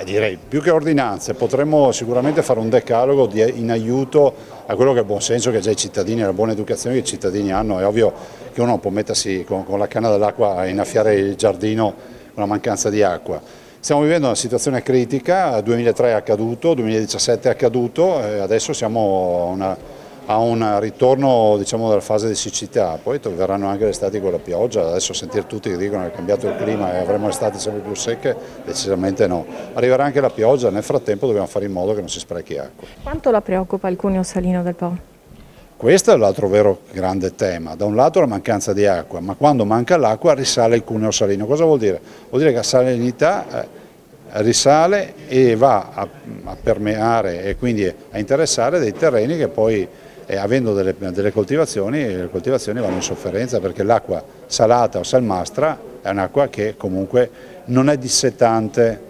Direi più che ordinanze potremmo sicuramente fare un decalogo in aiuto a quello che è il buon senso che già i cittadini, la buona educazione che i cittadini hanno. È ovvio che uno non può mettersi con la canna dell'acqua a innaffiare il giardino con la mancanza di acqua. Stiamo vivendo una situazione critica, 2003 è accaduto, 2017 è accaduto e adesso siamo a un ritorno, diciamo, della fase di siccità, poi verranno anche le estati con la pioggia. Adesso sentire tutti che dicono che è cambiato il clima e avremo estati sempre più secche, decisamente no. Arriverà anche la pioggia, nel frattempo dobbiamo fare in modo che non si sprechi acqua. Quanto la preoccupa il cuneo salino del Po? Questo è l'altro vero grande tema, da un lato la mancanza di acqua, ma quando manca l'acqua risale il cuneo salino. Cosa vuol dire? Vuol dire che la salinità risale e va a permeare e quindi a interessare dei terreni che poi avendo delle coltivazioni, le coltivazioni vanno in sofferenza perché l'acqua salata o salmastra è un'acqua che comunque non è dissetante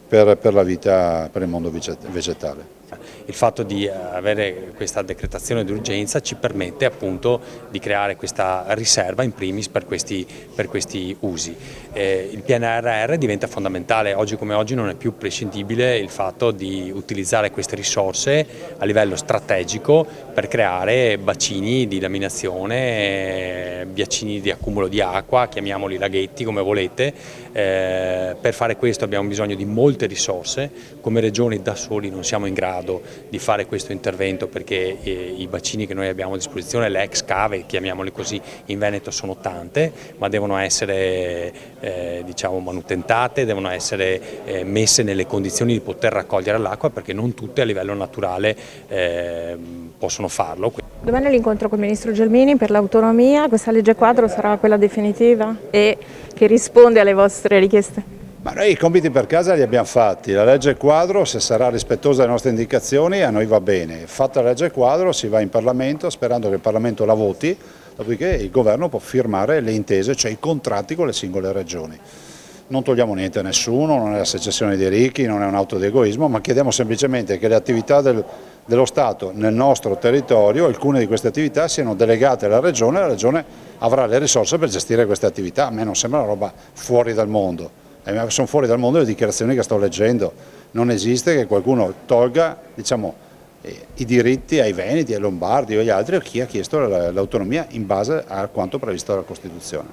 per la vita, per il mondo vegetale. Il fatto di avere questa decretazione d'urgenza ci permette appunto di creare questa riserva in primis per questi usi. Il PNRR diventa fondamentale, oggi come oggi non è più prescindibile il fatto di utilizzare queste risorse a livello strategico per creare bacini di laminazione, bacini di accumulo di acqua, chiamiamoli laghetti come volete. Per fare questo abbiamo bisogno di molte risorse, come regioni da soli non siamo in grado di fare questo intervento perché i bacini che noi abbiamo a disposizione, le ex cave, chiamiamoli così, in Veneto sono tante, ma devono essere diciamo manutentate, devono essere messe nelle condizioni di poter raccogliere l'acqua perché non tutte a livello naturale possono farlo. Domani l'incontro con il Ministro Gelmini per l'autonomia, questa legge quadro sarà quella definitiva e che risponde alle vostre richieste? Ma noi i compiti per casa li abbiamo fatti, la legge quadro se sarà rispettosa delle nostre indicazioni a noi va bene, fatta la legge quadro si va in Parlamento sperando che il Parlamento la voti, dopodiché il governo può firmare le intese, cioè i contratti con le singole regioni. Non togliamo niente a nessuno, non è la secessione dei ricchi, non è un atto di egoismo, ma chiediamo semplicemente che le attività dello Stato nel nostro territorio, alcune di queste attività siano delegate alla Regione e la Regione avrà le risorse per gestire queste attività. A me non sembra una roba fuori dal mondo. Sono fuori dal mondo le dichiarazioni che sto leggendo, non esiste che qualcuno tolga diciamo, i diritti ai Veneti, ai Lombardi o agli altri o chi ha chiesto l'autonomia in base a quanto previsto dalla Costituzione.